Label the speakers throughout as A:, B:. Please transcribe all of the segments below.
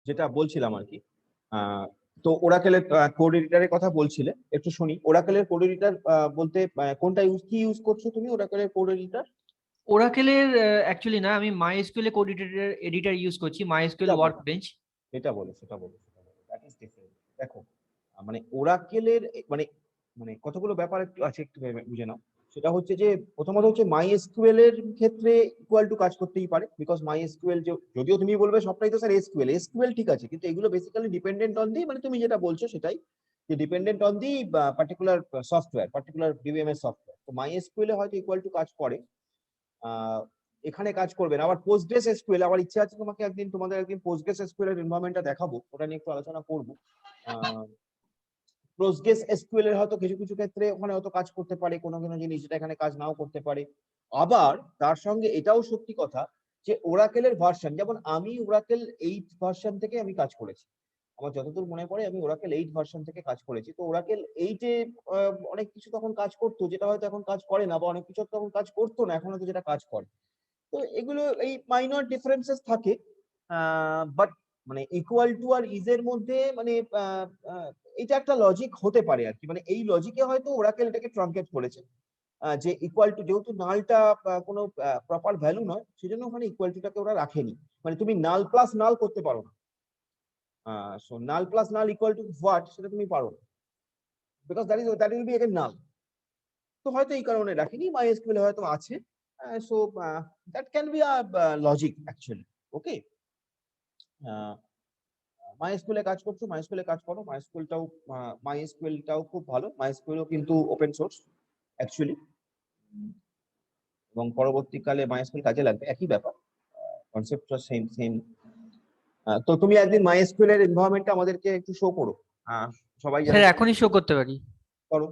A: যেটা বলছিলাম আর কি, তো ওরাকেলের কোড এডিটরের কথা বলছিলে, একটু শুনি। ওরাকেলের কোড এডিটর বলতে কোনটা ইউজ করছো তুমি ওরাকেলের কোড এডিটর?
B: ওরাকেলের অ্যাকচুয়ালি না, আমি মাইএসকিউএল কোড এডিটর ইউজ করছি, মাইএসকিউএল ওয়ার্কবেঞ্চ।
A: সেটা বলো দ্যাট ইজ ডিফারেন্ট। দেখো মানে ওরাকেলের মানে মানে কতগুলো ব্যাপার একটু আছে, একটু বুঝে নাও। সেটা হচ্ছে যে প্রথমত হচ্ছে মাইএসকিউএল এর ক্ষেত্রে ইকুয়াল টু কাজ করতেই পারে, বিকজ মাইএসকিউএল যদিও তুমি বলবে সবটাই তো স্যার এসকিউএল ঠিক আছে, কিন্তু এগুলো বেসিক্যালি ডিপেন্ডেন্ট অন দি, মানে তুমি যেটা বলছো সেটাই, যে dependent on the particular software, particular DBMS software. তো মাইএসকিউএল এ হয়তো ইকুয়াল টু কাজ করে, এখানে কাজ করবে না। আবার পোস্টগ্রেস এসকিউএল, আমার ইচ্ছা আছে তোমাকে একদিন, তোমাদের একদিন পোস্টগ্রেস এসকিউএল এর এনভায়রনমেন্টটা দেখাবো, ওটা নিয়ে একটু আলোচনা করবো। পোস্টগ্রেস এসকিউএল এর হয়তো কিছু কিছু ক্ষেত্রে ওখানে হয়তো কাজ করতে পারে, কোনো কোনো জিনিস যেটা এখানে কাজ নাও করতে পারে। আবার তার সঙ্গে এটাও সত্যি কথা যে ওরাকেলের ভার্সন, যেমন আমি ওরাকেল 8 ভার্সন থেকে আমি কাজ করেছি, আমার যতদূর মনে পড়ে আমি ওরাকেল 8 ভার্সন থেকে কাজ করেছি। তো ওরাকেল 8 এ অনেক কিছু তখন কাজ করতো যেটা হয়তো এখন কাজ করে না, বা অনেক কিছু তখন কাজ করতো না, এখন হয়তো যেটা কাজ করে। তো এগুলো এই মাইনর ডিফারেন্সেস থাকে, বাট মানে ইকুয়াল টু আর ইজ এর মধ্যে মানে এটা একটা লজিক হতে পারে আর কি, মানে এই লজিকে হয়তো ওরাকেল এটাকে ট্রাঙ্কেট করেছে, যে ইকুয়াল টু, যেহেতু নালটা কোনো প্রপার ভ্যালু নয়, সেজন্য ওখানে ইকুয়াল টুটাকে ওরা রাখেনি। মানে তুমি নাল প্লাস নাল করতে পারো না, so null plus null equal to what, সেটা তুমি পারো না, because that will be again null. তো হয়তো এই কারণে রাখিনি, মাইএসকিউএল হয়তো আছে, so that can be a logic actually. Okay, MySQL এ কাজ করছো, মাইএসকিউএল এ কাজ করো, মাইএসকিউএলটাও খুব ভালো, মাইএসকিউএলও কিন্তু ওপেন সোর্স অ্যাকচুয়ালি, এবং পরবর্তীকালে মাইএসকিউএল কাজে লাগবে, একই ব্যাপার, কনসেপ্টটা সেম সেম। তো তুমি একদিন মাইএসকিউএল এর এনভায়রনমেন্টটা আমাদেরকে একটু শো করো, সবাই যারা
B: স্যার এখনই শো করতে পারি?
A: করো,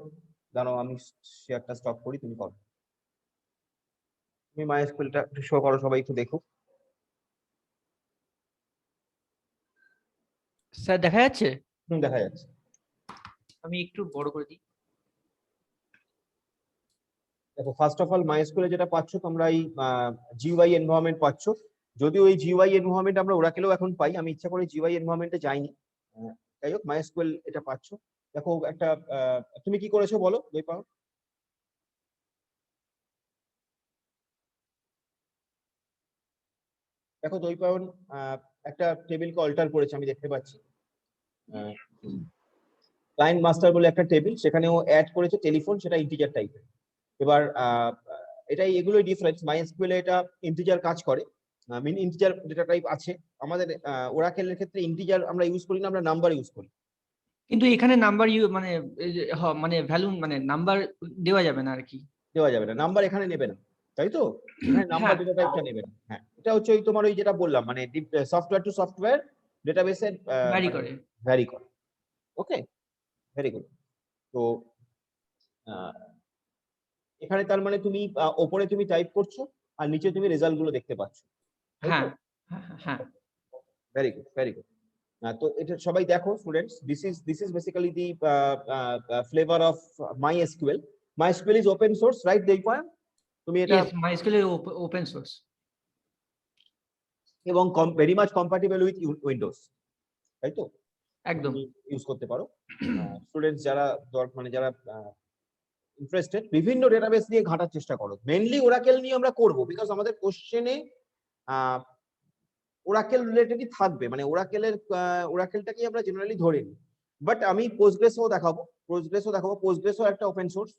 A: জানো আমি শেয়ারটা স্টপ করি, তুমি করো, তুমি মাইএসকিউএলটা একটু শো করো, সবাই একটু দেখো।
B: স্যার দেখা যাচ্ছে?
A: দেখা যাচ্ছে।
B: আমি একটু বড় করে দিই।
A: দেখো ফার্স্ট অফ অল মাইএসকিউএল যেটা পাচ্ছ তোমরা এই জিইউআই এনভায়রনমেন্ট পাচ্ছ, যদিও এই জিইউআই এনভায়রনমেন্ট আমরা ওরাকেলেও এখন পাই, আমি ইচ্ছা করে জিইউআই এনভায়রনমেন্টে যাইনি, যাই হোক মাইএসকিউএল এটা পাচ্ছ। দেখো একটা তুমি কি করেছো বলো দীপক? দেখো দৈপায়ন একটা টেবিলকে অল্টার করেছে, আমি দেখতে পাচ্ছি, ক্লায়েন্ট মাস্টার বলে একটা টেবিল, সেখানে ও অ্যাড করেছে টেলিফোন, সেটা ইন্টিজার টাইপের। এবার এটাই এগুলোই ডিফারেন্স, মাইএসকিউএল এটা ইন্টিজার কাজ করে, মিন ইন্টিজার ডেটা টাইপ আছে আমাদের, ওরাকেলের ক্ষেত্রে ইন্টিজার আমরা ইউজ করি না, আমরা নাম্বার ইউজ করি।
B: কিন্তু এখানে নাম্বার মানে মানে ভ্যালু মানে নাম্বার দেওয়া যাবে না আর কি?
A: দেওয়া যাবে না, নাম্বার এখানে নেবে না, তাই তো? এখানে নাম্বার
B: হ্যাঁ,
A: ডেটা টাইপটা নেবে না। হ্যাঁ, এটা হচ্ছে ওই তোমার ওই যেটা বললাম, মানে সফটওয়্যার টু সফটওয়্যার ডেটাবেসের
B: ভ্যারি
A: মানে
B: করে।
A: ভ্যারি করে। ওকে, ভেরি গুড। তো আহ, এখানে তার মানে তুমি ওপরে তুমি টাইপ করছো আর নিচে তুমি রেজাল্ট গুলো দেখতে পাচ্ছ, তাই তো?
B: হ্যাঁ, হ্যাঁ, হ্যাঁ।
A: Very good, very good. তো এটা সবাই দেখো students, this is basically the flavour of MySQL. MySQL is open source, right Deipayan? তুমি এটা
B: ইয়েস, মাইস্কুল ওপেন সোর্স।
A: এবং very much compatible with Windows, তাই তো?
B: একদম।
A: তুমি ইউজ করতে পারো। স্টুডেন্টস যারা মানে যারা ইন্টারেস্টেড, বিভিন্ন ডেটাবেস নিয়ে ঘাটার চেষ্টা করো, মেইনলি ওরাকেল নিয়ে আমরা করব, বিকজ আমাদের কোশ্চেনে ওরাকেল রিলেটেডই থাকবে, মানে ওরাকেলটাকে আমরা জেনারেলি ধরে নিই, বাট আমি পোস্টগ্রেসও দেখাবো, পোস্টগ্রেসও একটা ওপেন সোর্স,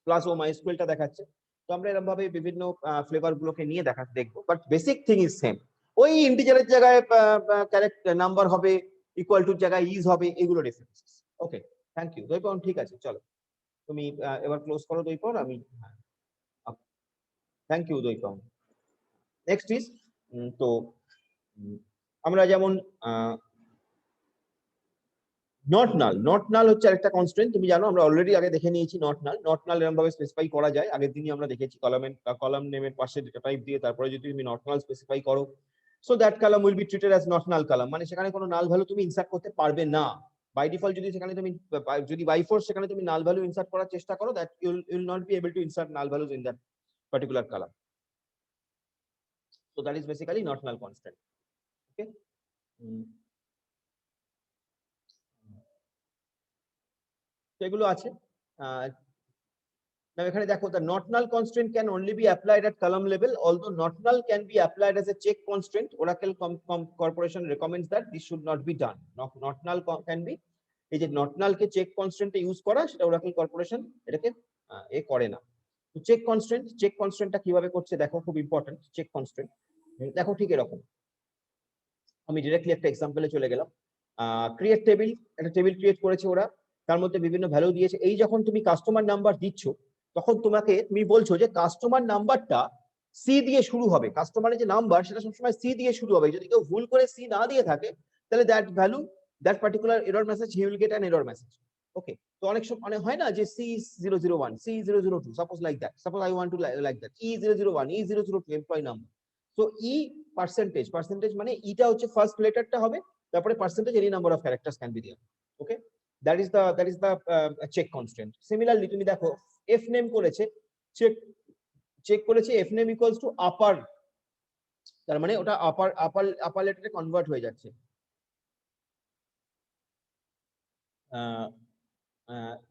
A: প্লাস ও মাইস্কুয়েলটা দেখাচ্ছে। তো আমরা এরকম ভাবে বিভিন্ন ফ্লেভার গুলোকে নিয়ে দেখবো, but basic thing is same, ওই ইন্টিজারের জায়গায় ক্যারেক্ট নাম্বার হবে, ইকুয়াল টুর জায়গায় ইজ হবে, এগুলো ডিফারেন্সেস। ওকে, থ্যাংক ইউ দৈপন, ঠিক আছে, চলো তুমি এবার ক্লোজ করো দৈপন, আমি থ্যাংক ইউ দৈপন। নেক্সট ইজ, তো আমরা যেমন নট নাল হচ্ছে একটা কনস্ট্রেন্ট, তুমি জানো আমরা অলরেডি আগে দেখে নিয়েছি। নট নাল এরকম ভাবে স্পেসিফাই করা যায়, আগের দিনই আমরা দেখেছি, কলাম নেমের পাশে ডেটা টাইপ দিয়ে তারপরে যদি তুমি নট নাল স্পেসিফাই করো, so that column will be treated as not null column, মানে সেখানে কোনো নাল ভ্যালু তুমি ইনসার্ট করতে পারবে না বাই ডিফল্ট। যদি সেখানে তুমি যদি বাই ফোর্স সেখানে তুমি নাল ভ্যালু ইনসার্ট করার চেষ্টা করো, that Yule not be able to insert null values in that particular column. So that is basically not null constant. Okay. সেগুলো আছে। Now এখানে দেখো, the not null constraint can only be applied at column level, although not null can be applied as a check constraint. Oracle Corporation recommends that this should not be done. Not null can be, এই যে not null K check constraint use করা, সেটা Oracle Corporation এটাকে করে না। তো check constraintটা কিভাবে করছে দেখো, খুব ইম্পর্টেন্ট চেক কনস্ট্রেন্ট। দেখো ঠিক এরকম, আমি ডিরেক্টলি একটা এক্সাম্পলে চলে গেলাম। ক্রিয়েট টেবিল, একটা টেবিল ক্রিয়েট করেছে ওরা, তার মধ্যে বিভিন্ন ভ্যালু দিয়েছে। এই যখন তুমি কাস্টমার নাম্বার দিচ্ছ, তখন তুমি বলছো যে কাস্টমার নাম্বারটা সি দিয়ে শুরু হবে। কাস্টমারের যে নাম্বার সেটা সবসময় সি দিয়ে শুরু হবে। যদি কেউ ভুল করে সি না দিয়ে থাকে, তাহলে that value, that particular error message, he will get an error message. Okay, তো অনেক সময় হয় না যে C001, C002, suppose like that, suppose I want to like that, E001, E002 employee number. তো ই পার্সেন্টেজ মানে ইটা হচ্ছে ফার্স্ট লেটারটা হবে, তারপরে percentage, any number of characters can be there. Okay, that is the check constant. Similarly তুমি দেখো F name করেছে, check করেছে F name equals to upper, তার মানে ওটা আপার লেটারে কনভার্ট হয়ে যাচ্ছে।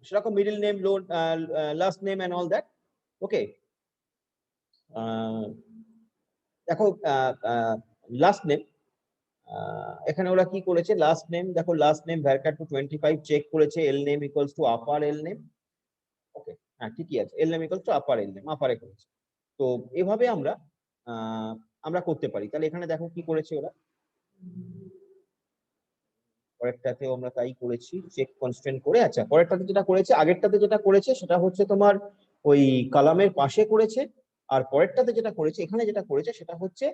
A: সেরকম middle name, last name and all that. Okay, দেখো লাস্ট নেম, এখানে ওরা কি করেছে, লাস্ট নেম দেখো, last name varchar to 25 check করেছে, L name equals to upper L name. Okay, হ্যাঁ ঠিকই আছে, L name equals to upper L name, আপারে করেছে। তো এভাবে আমরা করতে পারি। তাহলে এখানে দেখো কি করেছে ওরা, পরেরটাতেও আমরা তাই করেছি, চেক কনস্ট্যান্ট করে। আচ্ছা, পরেরটাতে যেটা করেছে, আগেরটাতে যেটা করেছে সেটা হচ্ছে তোমার ওই কলামের পাশে করেছে, আর পরেরটাতে যেটা করেছে, এখানে যেটা করেছে সেটা হচ্ছে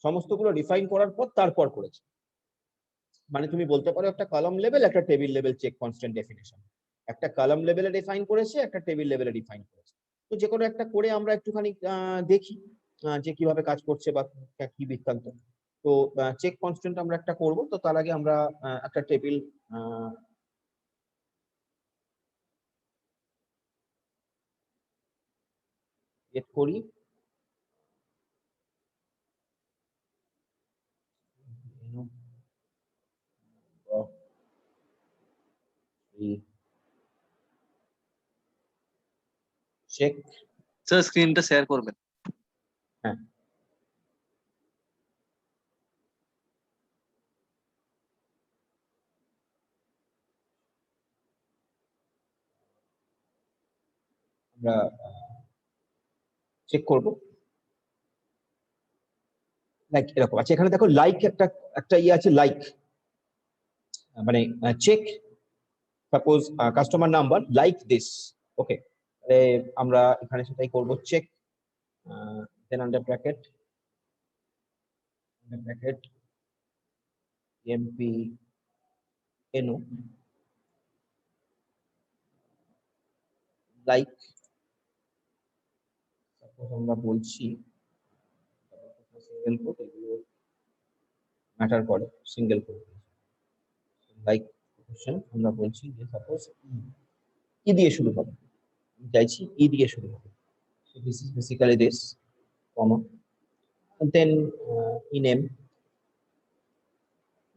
A: সমস্তগুলো ডিফাইন করার পর তারপর করেছে। মানে তুমি বলতে পারো একটা কলাম লেভেল, একটা table level check constant definition. একটা কলাম লেভেলে ডিফাইন করেছে, একটা টেবিল লেভেলে ডিফাইন করেছে। তো যে কোনো একটা করে আমরা একটুখানি দেখি যে কিভাবে কাজ করছে বা কি বৃত্তান্ত। তো চেক কনস্ট্যান্ট আমরা একটা করব, তো তার আগে আমরা একটা টেবিল এড করি। চেক,
C: স্যার স্ক্রিনটা শেয়ার করবেন।
A: হ্যাঁ আমরা চেক করব লাইক এরকম। আচ্ছা, এখানে দেখো লাইক একটা ইয়ে আছে, লাইক মানে check suppose customer number like this. Okay, আমরা এখানে সেটাই করব, check then under bracket emp no like, suppose আমরা বলছি সিঙ্গেল কোট, এগুলো ম্যাটার করে, সিঙ্গেল কোট লাইক কোশ্চেন আমরা বলছি যে সাপোজ ই দিয়ে শুরু হবে, চাইছি ই দিয়ে শুরু হবে। So this is basically this, comma, and then ename,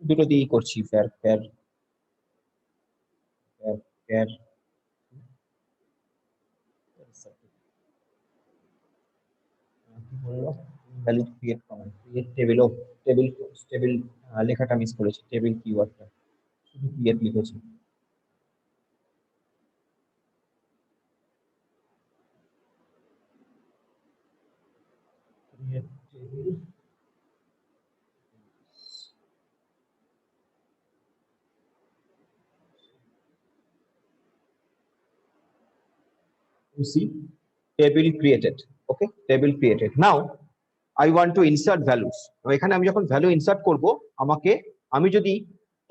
A: দুটো দিয়েই করছি, fair fair fair value create comment, create table. ও টেবিল লেখাটা মিস করেছি, টেবিল কিওয়ার্ডটা শুধু ক্রিয়েট লিখেছি। Create table, you see table created. Okay, table created. Now I want to insert values. এখানে আমি যখন ভ্যালু ইনসার্ট করব, আমি যদি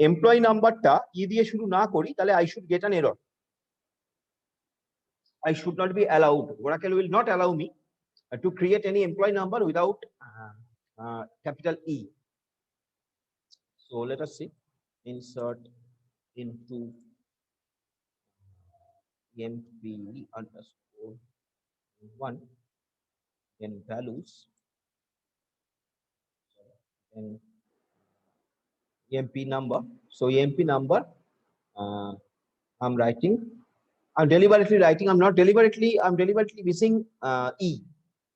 A: এমপ্লয়ি নাম্বারটা ই দিয়ে শুরু না করি, তাহলে I should get an error. I should not be allowed. Oracle will not allow me to create any employee number without capital E. So let us see, insert into employee underscore 1, then values, then EMP number. So EMP number, I'm writing. I'm deliberately writing. I'm deliberately missing E.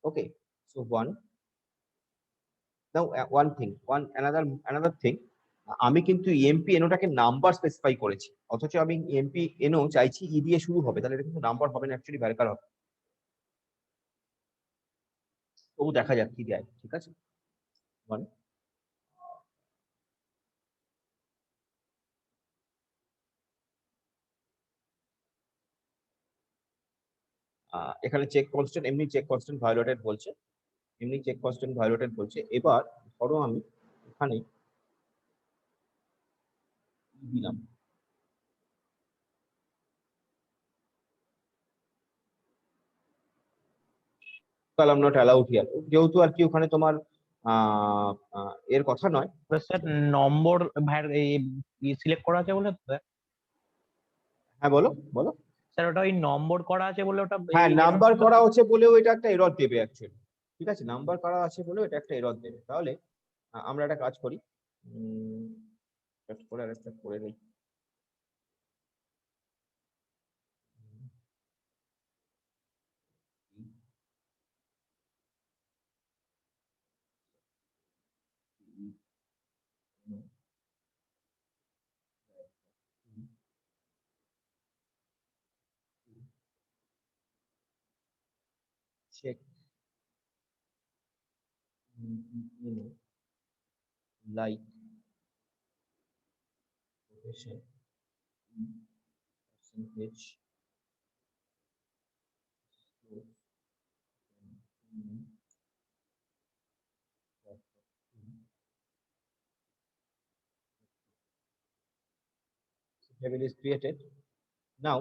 A: Okay. So one. Now another thing. আমি কিন্তু EMP এনোটাকে number specify করেছি, অথচ আমি EMP এনো চাইছি ই দিয়ে শুরু হবে, তাহলে এটা কিন্তু নাম্বার হবে না, অ্যাকচুয়ালি ভ্যারকার হবে। তবু দেখা যাক কি দেয়। ঠিক আছে, মানে এখানে চেক কনস্ট্যান্ট, এমনি চেক কনস্ট্যান্ট ভায়োলেটেড বলছে, এবার ধরো আমি এখানে দিলাম, কলাম নট অ্যালাউড হিয়ার, যেহেতু আর কি ওখানে তোমার এর কথা নয়।
D: স্যার নম্বর সিলেক্ট করা আছে বলে তো?
A: হ্যাঁ বলো বলো।
D: স্যার ওটা ওই নম্বর করা আছে বলে ওটা
A: হ্যাঁ, নাম্বার করা হচ্ছে বলেও এটা একটা এরর দেবে অ্যাকচুয়ালি। ঠিক আছে, নাম্বার করা আছে বলেও এটা একটা এরর দেবে। তাহলে আমরা একটা কাজ করি, আরেকটা করে নিই। check like location percentage table is created. Now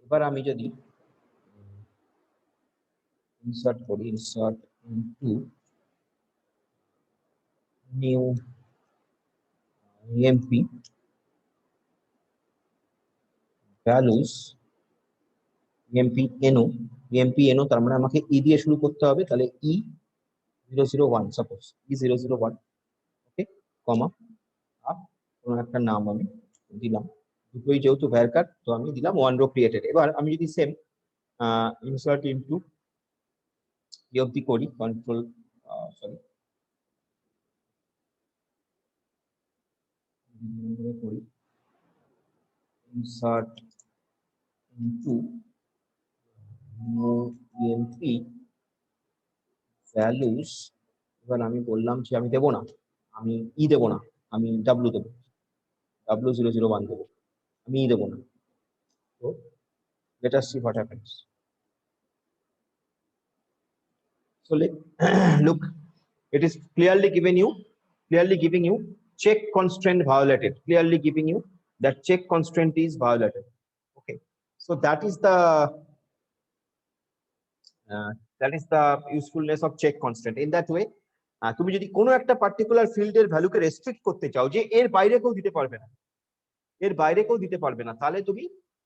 A: এবার আমি যদি insert করি, insert into new EMP values, EMP NO, তার মানে আমাকে E দিয়ে শুরু করতে হবে, তাহলে E001, সাপোজ E001, ওকে, কমা কোনো একটা নাম আমি দিলাম, দুটোই যেহেতু ভ্যারকার তো আমি দিলাম ওয়ান রো ক্রিয়েটেড। এবার আমি যদি সেম ইনসার্ট ইনটু অবধি করি, কন্ট্রোল করি insert into new EMP values, এবার আমি বললাম যে আমি দেবো না, আমি ই দেবো না, আমি ডাব্লিউ দেবো, W001 দেবো, আমি ই দেবো না। তো let us see what happens. So look, it is clearly giving you check constraint violated, clearly giving you that check constraint is violated. Okay, so that is the usefulness of check constraint. In that way, তুমি যদি কোনো একটা particular ফিল্ডের ভ্যালুকে restrict করতে চাও যে এর বাইরে কেউ দিতে পারবে না, তাহলে তুমি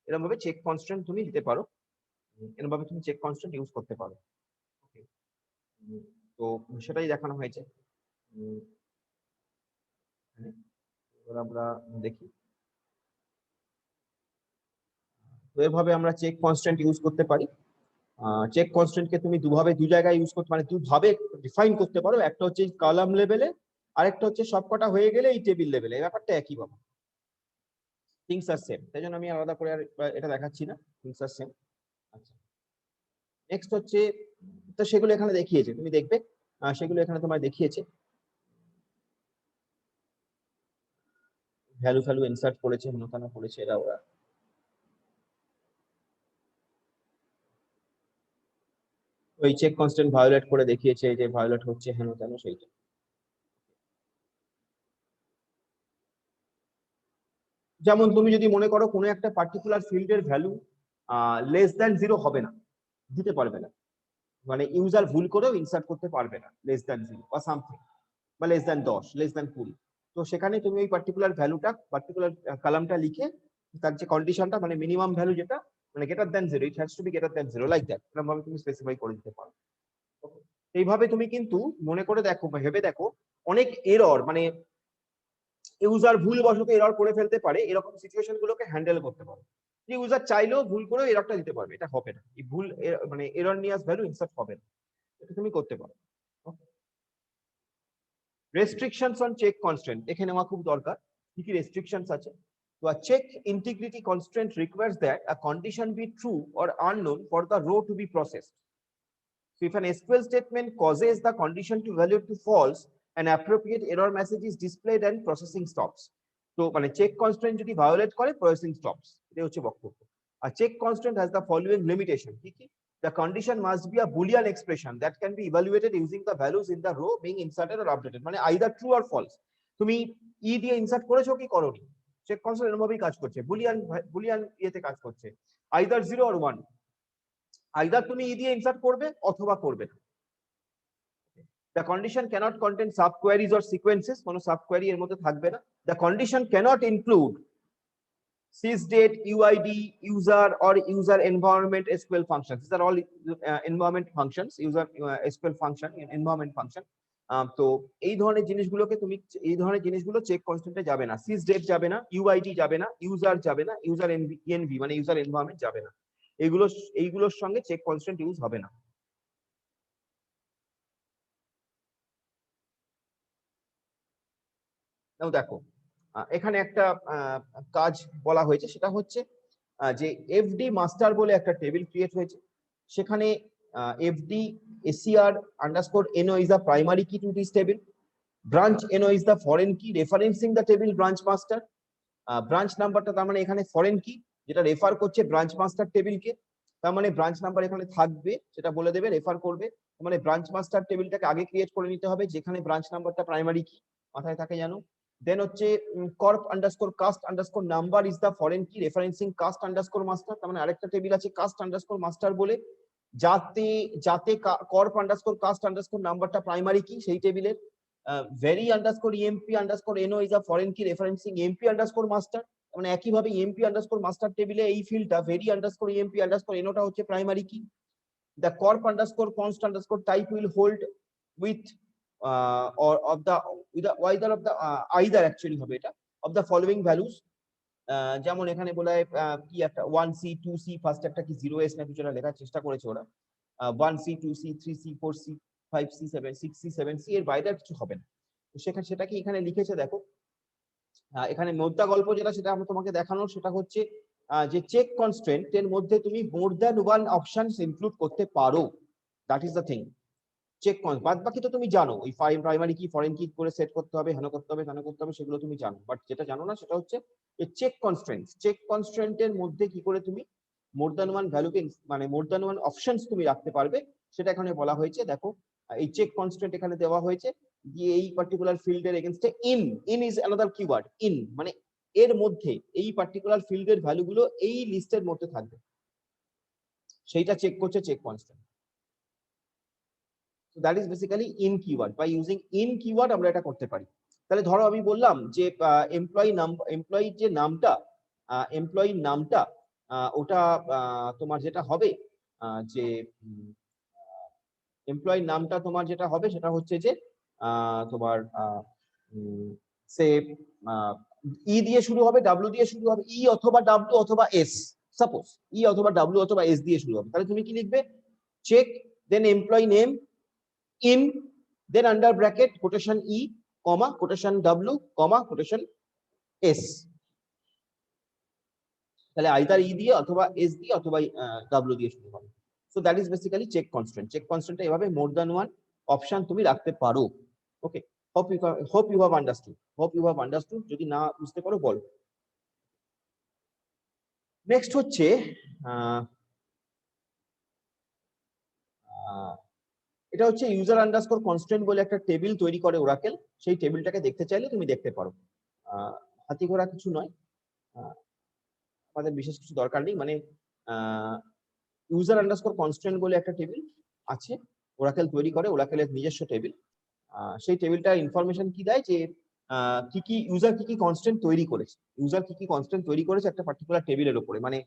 A: এরকম ভাবে চেক কনস্ট্যান্ট তুমি দিতে পারো, এরকম ভাবে তুমি চেক কনস্ট্যান্ট ইউজ করতে পারো। ওকে, তো সেটাই দেখানো হয়েছে। এবার আমরা দেখি, তো এভাবে আমরা চেক কনস্ট্যান্ট ইউজ করতে পারি। চেক কনস্ট্যান্টকে তুমি দু জায়গায় ইউজ করতে, মানে দুভাবে ডিফাইন করতে পারো, একটা হচ্ছে কলাম লেভেলে, আরেকটা হচ্ছে সবকটা হয়ে গেলে এই টেবিল লেভেলে, এই ব্যাপারটা একই বাবা, থিংস আর সেম, তাই জন্য আমি আলাদা করে আর এটা দেখাচ্ছি না, থিংস আর সেম। আচ্ছা, নেক্সট হচ্ছে, তো সেগুলো এখানে দেখিয়েছে, তুমি দেখবে সেগুলো এখানে তোমায় দেখিয়েছে, ভ্যালু ইনসার্ট করেছে, হেনতানা করেছে এরা ওরা। ওই চেক কনস্ট্যান্ট ভায়োলেট করে দেখিয়েছে, যে ভায়োলেট হচ্ছে হেনতানা সেইটা। যেমন তুমি যদি মনে করো কোনো একটা পার্টিকুলার ফিল্ডের ভ্যালু লেস দ্যান 0 হবে না, দিতে পারবে না, মানে ইউজার ভুল করেও ইনসার্ট করতে পারবে না লেস দ্যান 0 বা সামথিং, বা লেস দ্যান 10, লেস দ্যান 20, তো সেখানে তুমি ওই পার্টিকুলার ভ্যালুটা, পার্টিকুলার কলামটা লিখে তার যে কন্ডিশনটা, মানে মিনিমাম ভ্যালু যেটা, মানে greater than 0, it has to be greater than 0, like that, এরকম ভাবে তুমি স্পেসিফাই করে দিতে পারো। এইভাবে তুমি কিন্তু মনে করে দেখো, ভেবে দেখো, অনেক এরর, মানে ইউজার ভুলবশত এরর করে ফেলতে পারে, এরকম সিচুয়েশন গুলোকে হ্যান্ডেল করতে পারে। যে ইউজার চাইলেও ভুল করেও এররটা দিতে পারবে, এটা হবে না, এই ভুল মানে এরর নিয়াস ভ্যালু ইনসার্ট হবে না, এটা তুমি করতে পারো। রেস্ট্রিকশনস অন চেক কনস্ট্রেন্ট দেখে নেওয়া খুব দরকার, কি কি রেস্ট্রিকশনস আছে। তো a check integrity constraint requires that a condition be true or unknown for the row to be processed. So if an SQL statement causes the condition to value to false, an appropriate error message is displayed and processing stops. তো মানে check constraint যদি violate করে processing stops, এটা হচ্ছে বক্তব্য। আর check constraint has the following limitation, কি কি? The condition must be a boolean expression that can be evaluated using the values in the row being inserted or updated, মানে either true or false। তুমি ই দিয়ে insert করেছো কি করোনি, check constraint এরকমভাবেই কাজ করছে, বুলিয়ান ইয়েতে কাজ করছে, either 0 or 1, either তুমি ই দিয়ে ইনসার্ট করবে অথবা করবে না। The condition cannot contain subqueries or sequences, কোনো সাবকোয়ারি এর মধ্যে থাকবে না। The condition cannot include sysdate, UID, user or user environment SQL functions. These are all environment functions, user SQL function, environment function. তো এই ধরনের জিনিসগুলোকে তুমি, এই ধরনের জিনিসগুলো চেক কনস্ট্যান্টে যাবে না, sysdate যাবে না, UID যাবে না, user যাবে না, user env মানে user environment যাবে না, এইগুলোর সঙ্গে চেক কনস্ট্যান্ট ইউজ হবে না। দেখো এখানে একটা কাজ বলা হয়েছে, সেটা হচ্ছে যে এফডি মাস্টার বলে একটা টেবিল ক্রিয়েট হয়েছে, সেখানে FD ACR underscore no is the primary key to this table, branch no is the foreign key referencing the table branch master, branch নাম্বারটা তার মানে এখানে ফরেন কি যেটা রেফার করছে ব্রাঞ্চ মাস্টার টেবিলকে, তার মানে ব্রাঞ্চ নাম্বার এখানে থাকবে, সেটা বলে দেবে রেফার করবে, মানে ব্রাঞ্চ মাস্টার টেবিলটাকে আগে ক্রিয়েট করে নিতে হবে, যেখানে ব্রাঞ্চ নাম্বারটা প্রাইমারি কি মাথায় থাকে জানো। দেন হচ্ছে corp underscore cast underscore number is the foreign key referencing cast underscore master, তার মানে আরেকটা টেবিল আছে cast underscore master বলে, যাতে যাতে corp underscore cast underscore নাম্বারটা প্রাইমারি কি সেই টেবিলের। vary underscore emp underscore no is a foreign key referencing emp underscore master, মানে একইভাবে emp underscore master টেবিলে এই ফিল্ডটা vary underscore emp underscore no টা হচ্ছে প্রাইমারি কি। the corp underscore const underscore type will hold with or of the either of the either actually হবে এটা of the following values, যেমন এখানে বলা হয় কি একটা 1c 2c ফার্স্ট একটা কি 0s না কিছু একটা লেখার চেষ্টা করেছে ওরা, 1c 2c 3c 4c 5c 6c 7c এর বাইরে কিছু হবে না। তো সেটা কি এখানে লিখেছে দেখো, এখানে মোদ্দা গল্প যেটা সেটা আমি তোমাকে দেখানোর, সেটা হচ্ছে যে চেক কনস্ট্রেন্ট এর মধ্যে তুমি more than one options include করতে পারো, that is the thing. Check বাদ বাকি তো তুমি জানো, ওই প্রাইমারি কি ফরেন কি করে সেট করতে হবে, হেন করতে হবে তেন করতে হবে, সেগুলো তুমি জানো, বাট যেটা জানো না সেটা হচ্ছে চেক কনস্ট্রেন্টের মধ্যে কি করে তুমি মোর দ্যান ওয়ান ভ্যালুকে মানে মোর দ্যান ওয়ান অপশনস তুমি রাখতে পারবে, সেটা এখানে বলা হয়েছে। দেখো এই চেক কনস্ট্রেন্ট এখানে দেওয়া হয়েছে, দিয়ে এই পার্টিকুলার ফিল্ডের এগেইনস্টে in is another keyword, in মানে এর মধ্যে এই পার্টিকুলার ফিল্ডের ভ্যালুগুলো এই লিস্টের মধ্যে থাকবে, সেইটা চেক করছে check constraint. So that is basically in keyword, by using in keyword আমরা এটা করতে পারি। তাহলে ধরো আমি বললাম যে এমপ্লয়ি যে নামটা, এমপ্লয়ির নামটা ওটা তোমার যেটা হবে যে এমপ্লয়ির নামটা তোমার যেটা হবে সেটা হচ্ছে যে তোমার সে ই দিয়ে শুরু হবে, ডাব্লিউ দিয়ে শুরু হবে, ই অথবা ডাব্লিউ অথবা এস, সাপোজ ই অথবা ডাব্লিউ অথবা এস দিয়ে শুরু হবে, তাহলে তুমি কি লিখবে check then employee name in then under bracket quotation e comma quotation w comma quotation s, তাহলে either e দিয়ে অথবা s দিয়ে অথবা w দিয়ে শুরু হবে। so that is basically check constraint এভাবে more than one option তুমি রাখতে পারো। ওকে, hope you have understood, যদি না বুঝতে পারো বলো। নেক্সট হচ্ছে এটা হচ্ছে ইউজার আন্ডারস্কোর কনস্ট্রেন্ট বলে একটা টেবিল তৈরি করে ওরাকেল, সেই টেবিলটাকে দেখতে চাইলে তুমি দেখতে পারো, হাতি ঘোড়া কিছু নয়, আমাদের বিশেষ কিছু দরকার নেই, মানে ইউজার আন্ডারস্কোর কনস্ট্রেন্ট বলে একটা টেবিল আছে ওরাকেল তৈরি করে, ওরাকেলের নিজস্ব টেবিল। সেই টেবিলটা ইনফরমেশন কি দেয় যে কি কি ইউজার কি কি কনস্ট্রেন্ট তৈরি করেছে একটা পার্টিকুলার টেবিলের উপরে, মানে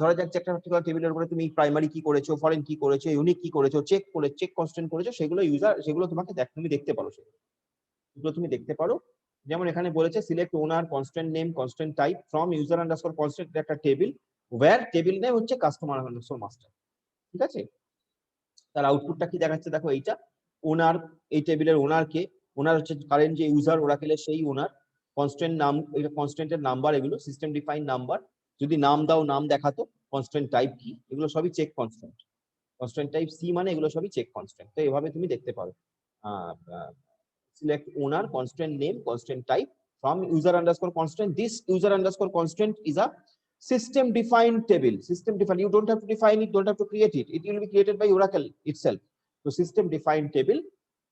A: ধরা যাচ্ছে একটা পার্টিকুলার টেবিলের উপরে তুমি প্রাইমারি কি করেছো, ফরেন কি করেছো, ইউনিক কি করেছো, চেক কনস্ট্রেন্ট করেছো, সেগুলো তোমাকে তুমি দেখতে পারো, সেগুলো তুমি দেখতে পারো। যেমন এখানে বলেছে select owner constant name constant type from user underscore constant একটা টেবিল ওয়্যার টেবিল নেম হচ্ছে কাস্টমার আন্ডারস্কোর মাস্টার। ঠিক আছে, তার আউটপুটটা কি দেখাচ্ছে দেখো, এইটা ওনার, এই টেবিলের ওনার কে, ওনার হচ্ছে কারেন্ট যে ইউজার ওরাকেলের সেই ওনার, কনস্ট্যান্ট নাম, এটা কনস্ট্যান্টের নাম্বার, এগুলো সিস্টেম ডিফাইন নাম্বার, যদি নাম দাও নাম দেখাতো, কনস্ট্যান্ট টাইপ কি, এগুলো সবই check constant, constant type C মানে এগুলো সবই চেক কনস্ট্যান্ট। তো এভাবে তুমি দেখতে পারো select owner constant name constant type from user underscore constant. This user underscore constant is a system defined table, system defined, you don't have to define it, don't have to create it, it will be created by Oracle itself. So system defined table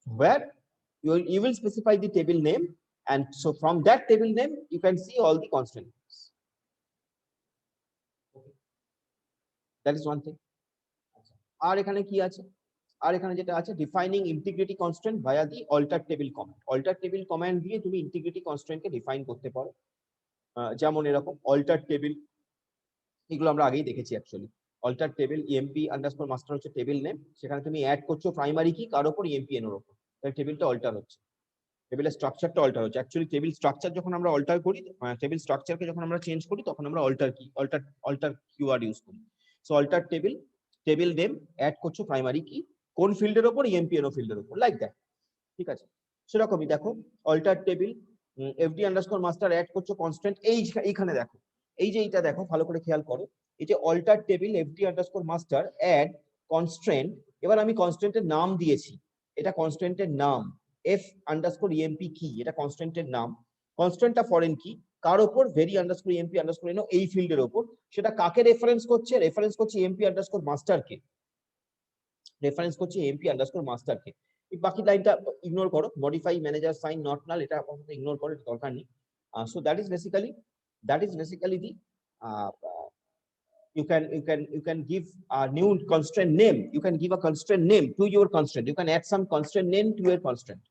A: where you will specify the table name, and so from that table name you can see all the constants. Okay. That is one thing. আর এখানে কি আছে, আর এখানে যেটা আছে defining integrity constant via the alter table command, alter table command দিয়ে তুমি integrity কনস্ট্যান্টকে define করতে পারো। যেমন এরকম অল্টার টেবিল, এগুলো আমরা আগেই দেখেছি actually. Alter table EMP underscore master হচ্ছে টেবিল নেম, সেখানে তুমি অ্যাড করছো প্রাইমারি কি কার উপর, ইএমপি এর উপর, তাহলে টেবিলটা অল্টার হচ্ছে, টেবিলের স্ট্রাকচারটা অল্টার হচ্ছে। অ্যাকচুয়ালি টেবিল স্ট্রাকচার যখন আমরা অল্টার করি, টেবিল স্ট্রাকচারকে যখন আমরা চেঞ্জ করি তখন আমরা অল্টার কি, অল্টার কিওয়ার্ড ইউজ করি। So alter table, table name add করছো প্রাইমারি কি কোন ফিল্ডের উপর, ইএমপি এর ফিল্ডের উপর, লাইক দ্যাট। ঠিক আছে, সেরকমই দেখো alter table FD underscore master add করছো কনস্ট্যান্ট, এইখানে দেখো, এই যে এইটা দেখো ভালো করে খেয়াল করো, এই যে alter table FD underscore master add constant, এবার আমি কনস্ট্যান্টের নাম দিয়েছি, এটা কনস্ট্যান্টের নাম, এফ আন্ডারস্কোর ইএমপি কি, এটা কনস্ট্যান্টের নাম, কনস্ট্যান্টটা ফরেন কি কার উপর, ভেরি আন্ডারস্কোর ইএমপি আন্ডারস্কোর এনো, এই ফিল্ডের উপর, সেটা কাকে রেফারেন্স করছে, রেফারেন্স করছে ইএমপি আন্ডারস্কোর মাস্টারকে, রেফারেন্স করছে এমপি আন্ডারস্কোর মাস্টারকে। এই বাকি লাইনটা ইগনোর করো, modify manager sign not null, এটা আপাতত ইগনোর করো, এটা দরকার নেই। So that is basically the you can give a new constraint name, you can give a constraint name to your constraint, you can add some constraint name to your constraint.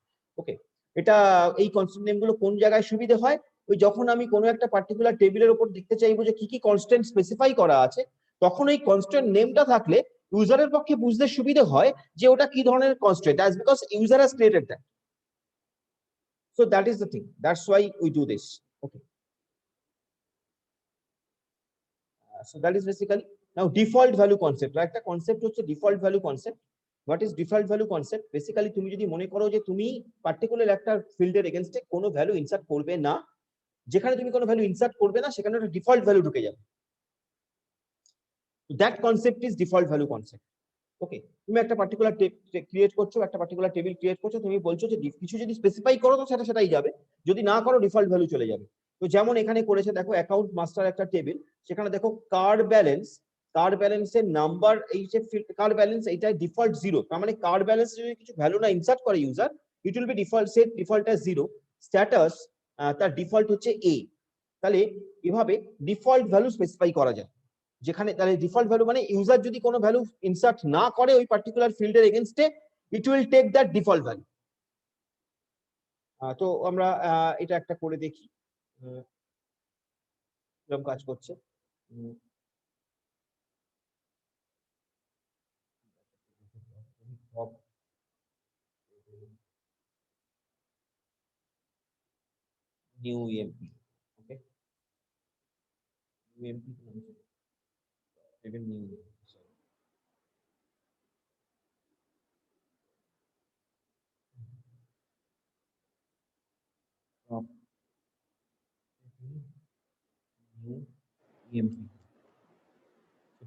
A: Okay, এটা এই constant name গুলো কোন জায়গায় সুবিধা হয়, ওই যখন আমি কোনো একটা পার্টিকুলার টেবিলের উপর দেখতে চাইবো যে কি কি কনস্ট্যান্ট স্পেসিফাই করা আছে, তখন এই কনস্ট্যান্ট নেমটা থাকলে ইউজারের পক্ষে বুঝতে সুবিধা হয় যে ওটা কি ধরনের constant, as because user has created that. So that is the thing, that's why we do this. Okay, so that is basically now default value concept, একটা কনসেপ্ট হচ্ছে default value concept. What is default value concept? Basically তুমি যদি মনে করো যে তুমি particular একটা ফিল্ডের এগেইনস্টে কোনো ভ্যালু ইনসার্ট করবে না, যেখানে তুমি কোনো ভ্যালু ইনসার্ট করবে না সেখানে একটা ডিফল্ট ভ্যালু ঢুকে যাবে, that concept is default value concept. Okay, তুমি একটা পার্টিকুলার ক্রিয়েট করছো, একটা পার্টিকুলার টেবিল ক্রিয়েট করছো, তুমি বলছো যে কিছু যদি স্পেসিফাই করো তো সেটাই যাবে, যদি না করো ডিফল্ট ভ্যালু চলে যাবে। তো যেমন এখানে করেছে দেখো অ্যাকাউন্ট মাস্টার একটা টেবিল, সেখানে দেখো কার্ড ব্যালেন্সের নাম্বার, এই যে কার্ড ব্যালেন্স এইটা ডিফল্ট 0, তার মানে কার্ড ব্যালেন্স যদি কিছু ভ্যালু না ইনসার্ট করে user, it will be default set default as 0, status তার ডিফল্ট হচ্ছে A। তাহলে এভাবে ডিফল্ট ভ্যালু স্পেসিফাই করা যায়, যেখানে তাহলে ডিফল্ট ভ্যালু মানে ইউজার যদি কোনো ভ্যালু ইনসার্ট না করে ওই পার্টিকুলার ফিল্ডের এগেইনস্টে, it will take that default value. তো আমরা এটা একটা করে দেখি কিরকম কাজ করছে। New EMP, okay, EMP even new new EMP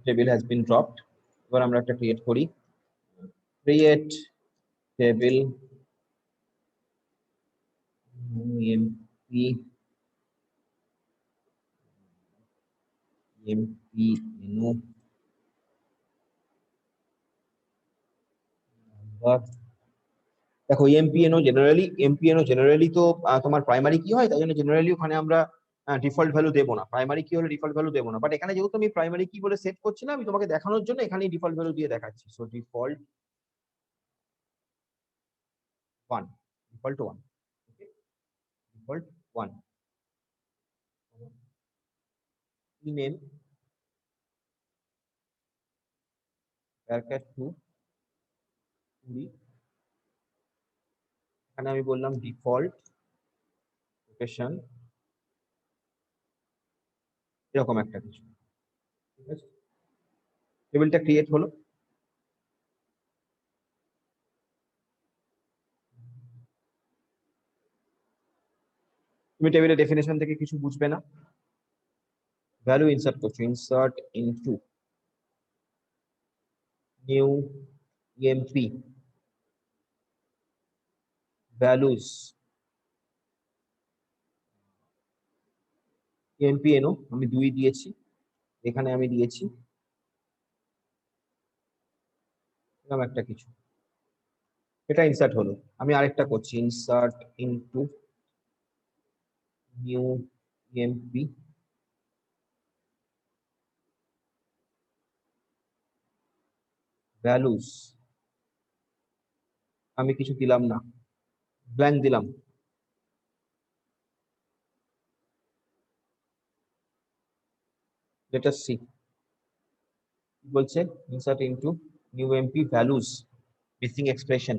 A: table has been dropped. এবার আমরা একটা ক্রিয়েট করি, create table EMP menu number। দেখো এমপিএনও জেনারেলি তো তোমার প্রাইমারি কি হয়, তাই জন্য জেনারেলি ওখানে আমরা ডিফল্ট ভ্যালু দেবো না, প্রাইমারি কি হলে ডিফল্ট ভ্যালু দেবো না, বাট এখানে যেহেতু আমি প্রাইমারি কি বলে সেট করছি না, আমি তোমাকে দেখানোর জন্য এখানেই ডিফল্ট ভ্যালু দিয়ে দেখাচ্ছি। সো ডিফল্ট 1, ডিফল্ট 1, ওকে, ডিফল্ট 1, নেম varchar 2 20, এখানে আমি বললাম ডিফল্ট এক্সপ্রেশন এরকম একটা কিছু, ঠিক আছে? টেবিলটা ক্রিয়েট হলো। তুমি টেবিলের ডেফিনেশন থেকে কিছু বুঝবে না, ভ্যালু ইনসার্ট করছো, insert into new EMP values EMP এনো, আমি 2 দিয়েছি, এখানে আমি দিয়েছি এরকম একটা কিছু, এটা ইনসার্ট হলো। আমি আরেকটা করছি, insert into new EMP values, আমি কিছু দিলাম না, ব্ল্যাঙ্ক দিলাম। লেট আস সি কি বলছে, insert into new MP values missing expression.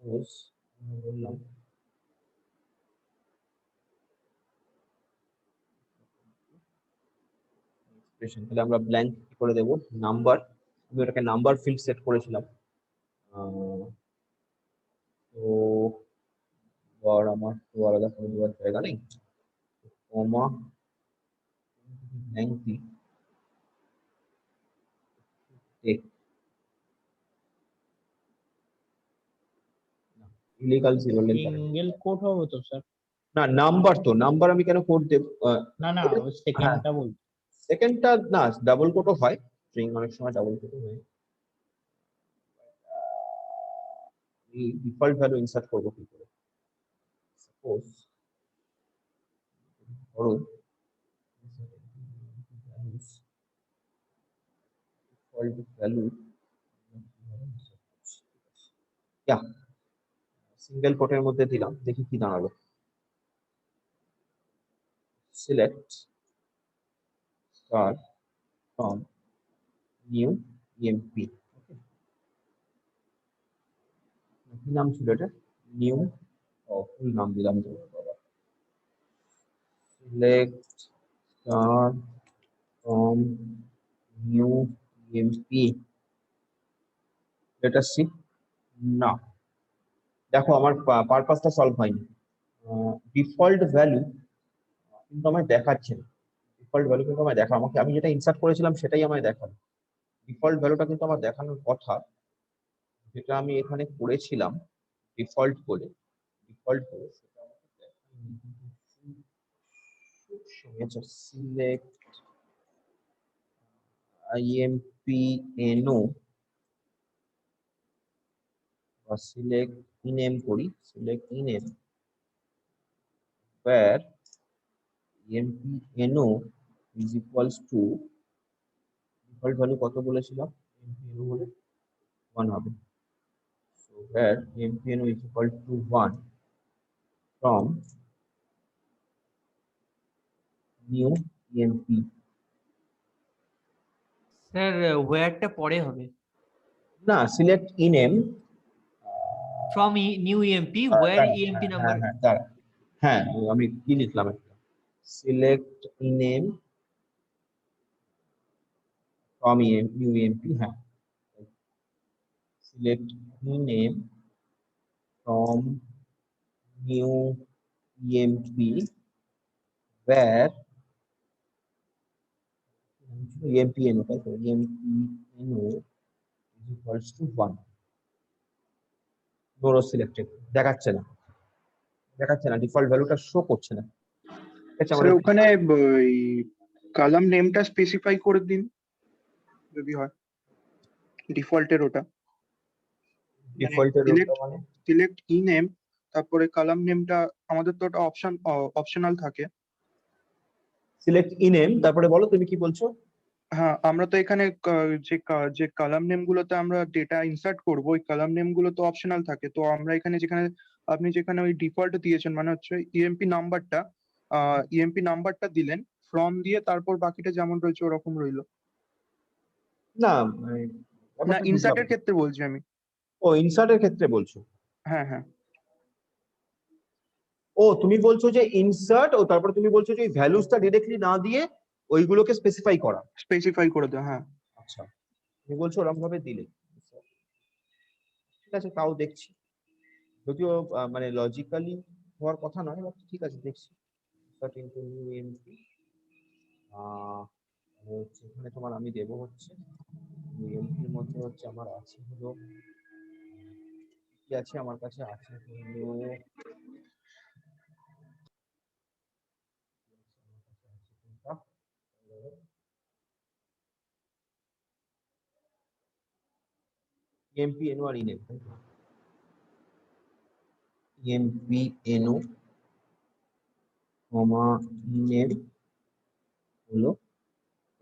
A: Suppose বললাম এক্সপ্রেশন, তাহলে আমরা ব্ল্যাঙ্ক করে দেব নাম্বার, আমি ওটাকে নাম্বার ফিল্ড সেট করেছিলাম। তো আর আমার তো আলাদা কোনো দেওয়ার জায়গা নেই, কমা ব্ল্যাঙ্ক দিই, illegal zero lane
D: single quote হবে তো স্যার?
A: না, নাম্বার তো, নাম্বার আমি কেন কোড দেব?
D: না না,
A: এটা-
D: ওই সেকেন্ডটা বলছি।
A: সেকেন্ডটা না, ডাবল কোটও হয়, স্ট্রিং অনেক সময় ডাবল কোটও হয়। ডিফল্ট ভ্যালু ইনসার্ট করবো কি করে? সাপোজ ধরো ডিফল্ট ভ্যালু সিঙ্গেল কোটের মধ্যে দিলাম, দেখি কি দাঁড়ালো। Select star from new EMP, কি নাম ছিল এটা? নিউ, ফুল নাম দিলাম তো বাবা। Select star from new EMP, let us see. না, দেখো আমার পারপাসটা সলভ হয়নি। ডিফল্ট ভ্যালু কিন্তু আমায় দেখাচ্ছে না, ডিফল্ট ভ্যালু কিন্তু আমায় দেখা, আমাকে আমি যেটা ইনসার্ট করেছিলাম সেটাই আমায় দেখালো। ডিফল্ট ভ্যালুটা কিন্তু আমার দেখানোর কথা, যেটা আমি এখানে করেছিলাম ডিফল্ট বলে, ডিফল্ট বলে সেটা আমাকে দেখায়নি। আচ্ছা, সিলেক্ট আইএমপি এনও বা সিলেক্ট ইনএম করি, select ename where emp NO is equals to default value কত বলেছিলাম, এমপি এনও বলে 1 হবে। So where emp NO is equal to 1 from new emp.
B: Sir ওয়্যারটা পরে হবে,
A: না, select ename,
B: from new EMP where EMP number.
A: হ্যাঁ দাঁড়া, হ্যাঁ আমি কি লিখলাম একটা, select ename from new emp, হ্যাঁ select ename from new EMP where emp NO, তাই তো, emp NO is equals to 1, no selected, দেখাচ্ছে না, দেখাচ্ছে না, ডিফল্ট ভ্যালুটা শো করছে না। ঠিক আছে,
E: স্যার
A: আমাদের
E: ওখানে ওই কলাম নেমটা স্পেসিফাই করে দিন যদি হয়, ডিফল্টের ওটা
A: ডিফল্টের মানে
E: সিলেক্ট ই নেম, তারপরে কলাম নেমটা আমাদের তো ওটা অপশনাল থাকে।
A: সিলেক্ট ইনএম, তারপরে বলো তুমি কি বলছো।
E: হ্যাঁ, আমরা তো এখানে যে কলাম নেম গুলোতে আমরা ডেটা ইনসার্ট করব, ওই কলাম নেম গুলো তো অপশনাল থাকে। তো আমরা এখানে আপনি যেখানে ওই ডিফল্ট দিয়েছেন, মানে হচ্ছে ইএমপি নাম্বারটা দিলেন, ফ্রম দিয়ে তারপর বাকিটা যেমন রয়েছে ওরকম রইলো।
A: না
E: না, ইনসার্টের ক্ষেত্রে বলছি আমি।
A: ও ইনসার্টের ক্ষেত্রে বলছো?
E: হ্যাঁ হ্যাঁ
A: ও তুমি বলছো যে ইনসার্ট, ও তারপরে তুমি বলছো যে ভ্যালুসটা ডিরেক্টলি না দিয়ে ওইগুলোকে স্পেসিফাই করা।
E: স্পেসিফাই করে দেওয়া, হ্যাঁ।
A: আচ্ছা, তুমি বলছো ওরকম ভাবে দিলে, ঠিক আছে, তাও দেখছি। যদিও মানে লজিক্যালি হওয়ার কথা নয়, but ঠিক আছে দেখছি। বাট ইনটু এমপি হচ্ছে এখানে তোমার আমি দেবো হচ্ছে এমপির মধ্যে হচ্ছে আমার আছে হলো কি আছে, আমার কাছে আছে হলো এমপি এনো আর ইনেম, এমপি এনো কমা ইনেম হলো,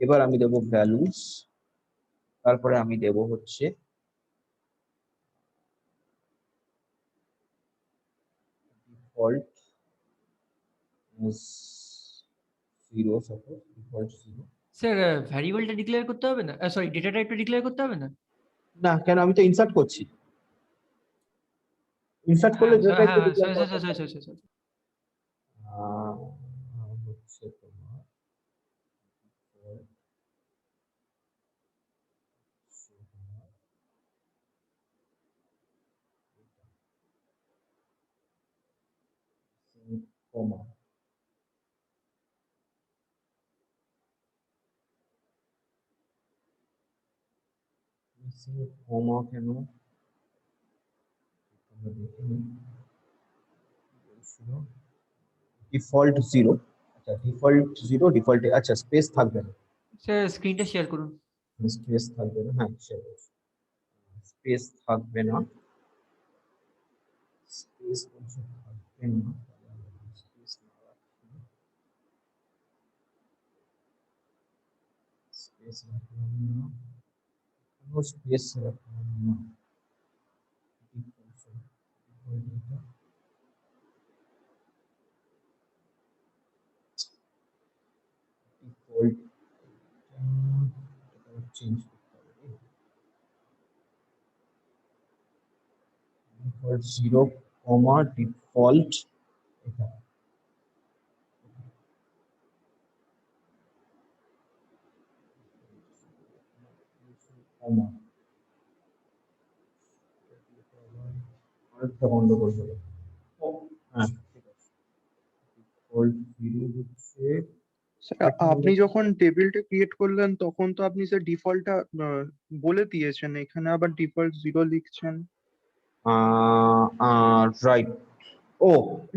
A: এবার আমি দেবো ভ্যালুস, তারপরে আমি দেবো হচ্ছে ডিফল্ট 0, সাপোজ ডিফল্ট 0।
B: স্যার ভ্যারিয়েবলটা ডিক্লেয়ার করতে হবে না, সরি ডেটা টাইপটা ডিক্লেয়ার করতে হবে না?
A: না কেন, আমি তো ইনসার্ট করছি, ইনসার্ট করলে
B: হ্যাঁ
A: ডেটা টাইপটা
B: হ্যাঁ
A: ডিক্লেয়ার
B: sorry,
A: করা
B: sorry,
A: দরকার।
B: sorry, sorry, sorry.
A: হচ্ছে তোমার কমা কমা কেন ডিফল্ট 0, আচ্ছা ডিফল্ট 0, ডিফল্ট, আচ্ছা স্পেস থাকবে না,
B: স্যার স্ক্রিনটা শেয়ার করুন।
A: স্পেস থাকবে না, হ্যাঁ স্পেস থাকবে না, স্পেস থাকবে না, স্পেস স্পেস রাখলাম না, কোনো স্পেস রাখলাম না, ডিফল্ট চেঞ্জ করতে হবে, ডিফল্ট 0 কমা ডিফল্ট এটা কমা, আরেকটা বন্ধ করে দেবো, হ্যাঁ ঠিক আছে, ডিফল্ট 0 হচ্ছে
E: স্যার আপনি যখন টেবিলটা ক্রিয়েট করলেন তখন তো আপনি স্যার ডিফল্টটা বলে দিয়েছেন, এখানে আবার ডিফল্ট 0 লিখছেন।
A: রাইট, ও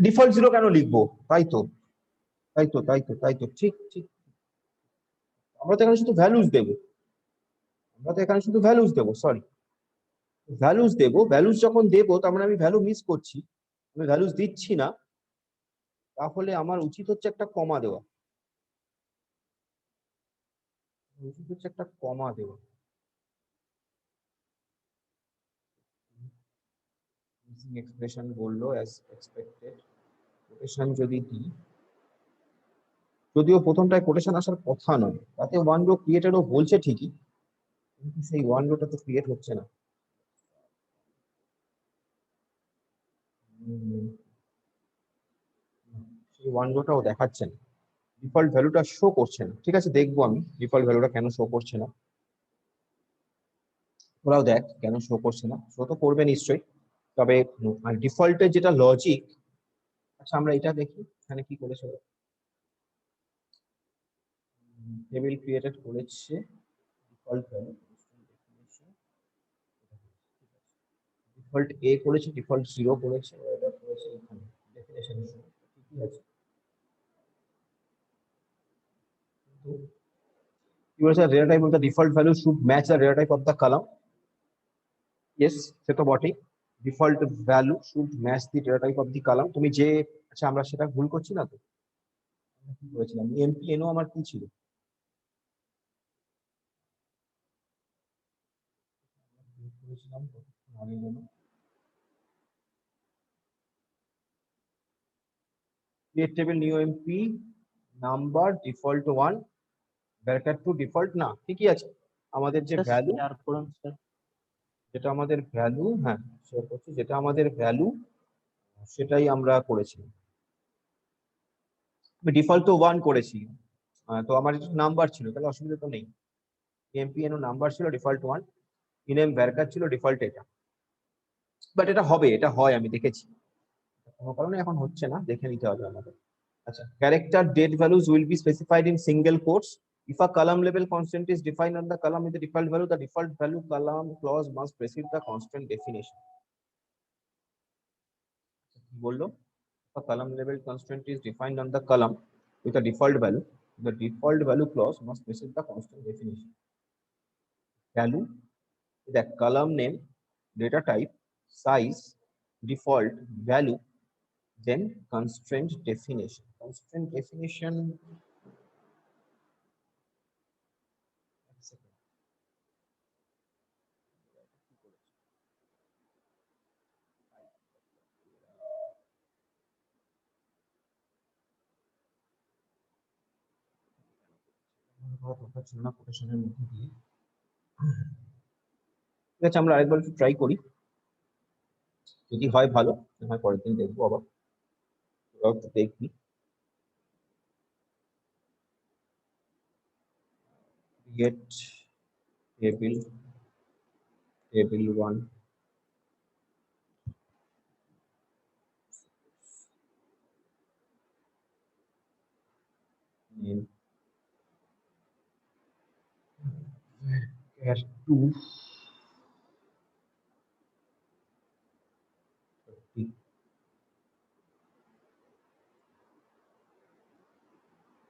A: ডিফল্ট 0 কেন লিখবো, তাই তো তাই তো তাই তো তাই তো, ঠিক ঠিক, আমরা তো এখানে শুধু ভ্যালুস দেবো, আমরা তো এখানে শুধু ভ্যালুস দেবো, সরি ভ্যালুস দেবো, ভ্যালুস যখন দেবো তার মানে আমি ভ্যালু মিস করছি, আমি ভ্যালুস দিচ্ছি না, তাহলে আমার উচিত হচ্ছে একটা কমা দেওয়া, উচিত হচ্ছে একটা কমা দেওয়া, এক্সপ্রেশন বললো অ্যাজ এক্সপেক্টেড, কোটেশন যদি দিই, যদিও প্রথমটায় কোটেশন আসার কথা নয়, তাতে ওয়ান রো ক্রিয়েটেডও বলছে ঠিকই, কিন্তু সেই ওয়ান রোটা তো ক্রিয়েট হচ্ছে না, সেই ওয়ান রোটাও দেখাচ্ছে না, ডিফল্ট ভ্যালুটা শো করছে না, ঠিক আছে দেখবো আমি ডিফল্ট ভ্যালুটা কেন শো করছে না, ওরাও দেখ কেন শো করছে না, শো তো করবে নিশ্চয়ই, তবে ডিফল্টের যেটা লজিক, আচ্ছা আমরা এটা দেখি এখানে কি করেছে, টেবিল ক্রিয়েটেড করেছে, ডিফল্ট ভ্যালু ডিফল্ট এ করেছে, ডিফল্ট 0 করেছে, এটা করেছে এখানে ডেফিনেশন ঠিকই আছে, কিন্তু কি বলেছে, data type of the default value should match the data type of the column, yes সে তো বটেই, default value should match the data type of the column, তুমি যে, আচ্ছা আমরা সেটা ভুল করছি না তো, আমরা কি করেছিলাম, এমপি এনও আমার কি ছিল, করেছিলাম কতক্ষণ আগে যেন, create table new MP number default 1 bracket two default, না ঠিকই আছে, আমাদের যে ভ্যালু,
D: শেয়ার করুন স্যার।
A: যেটা আমাদের ভ্যালু, হ্যাঁ শেয়ার করছি, যেটা আমাদের ভ্যালু সেটাই আমরা করেছি। আমি ডিফল্ট তো 1 করেছি, তো আমার নাম্বার ছিল, তাহলে অসুবিধা তো নেই। এমপিএন নাম্বার ছিল ডিফল্ট 1, ইনেম ভ্যারকার ছিল ডিফল্ট এটা। বাট এটা হবে, এটা হয়, আমি দেখেছি। কোনো কারণে এখন হচ্ছে না, দেখে নিতে হবে আমাদের। আচ্ছা, character date values will be specified in single quotes. If a column level constant is defined on the column with the default value, the default value column clause must precede the constant definition. কি বললো? If a column level constant is defined on the column with a default value, the default value clause must precede the constant definition. Value, the column name, data type, size, default value, then constraint definition. Constraint definition. কোটেশনের মধ্যে দিয়ে, ঠিক আছে আমরা আরেকবার একটু try করি, যদি হয় ভালো, না হয় পরের দিন দেখবো আবার, তোরাও একটু দেখবি। Create table 1, name var 2,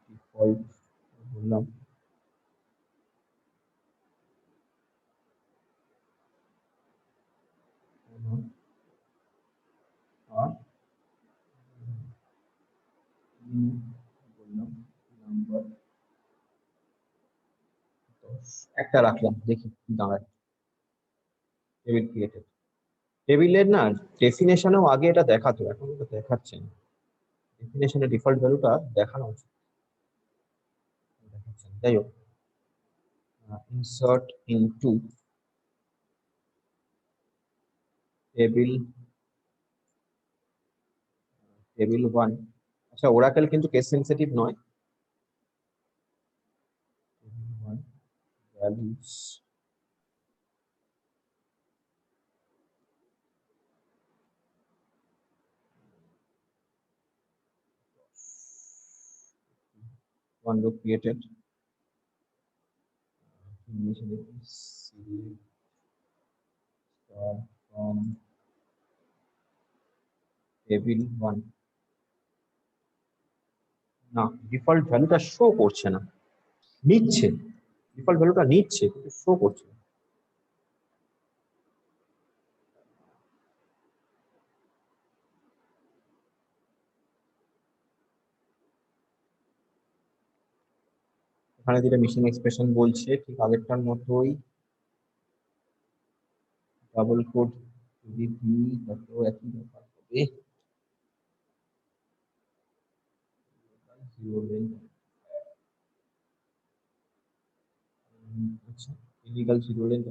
A: default বললাম, আর বললাম নাম্বার 10, একটা রাখলাম, দেখি কি দাঁড়ায়। টেবিল ক্রিয়েটেড, টেবিলের না ডেফিনেশনেও আগে এটা দেখাতো, এখন এটা দেখাচ্ছে না। ডেফিনেশনে ডিফল্ট ভ্যালুটা দেখানো উচিত, দেখাচ্ছে না। যাই হোক, ইনসার্ট ইনটু টেবিল 1। আচ্ছা, ওরাকেল কিন্তু কেস সেনসিটিভ নয়। Values one row created, select from table 1। না, ডিফল্ট ভ্যালুটা শো করছে না, নিচ্ছে, ডিফল্ট ভ্যালুটা নিচ্ছে কিন্তু শো করছে না। এখানে যেটা মিসিং এক্সপ্রেশন বলছে, ঠিক আগেরটার মতোই ডাবল কোড যদি দিই তাতেও একই ব্যাপার হবে। Zero length, আচ্ছা, ইলিগাল জিরো লেন্থ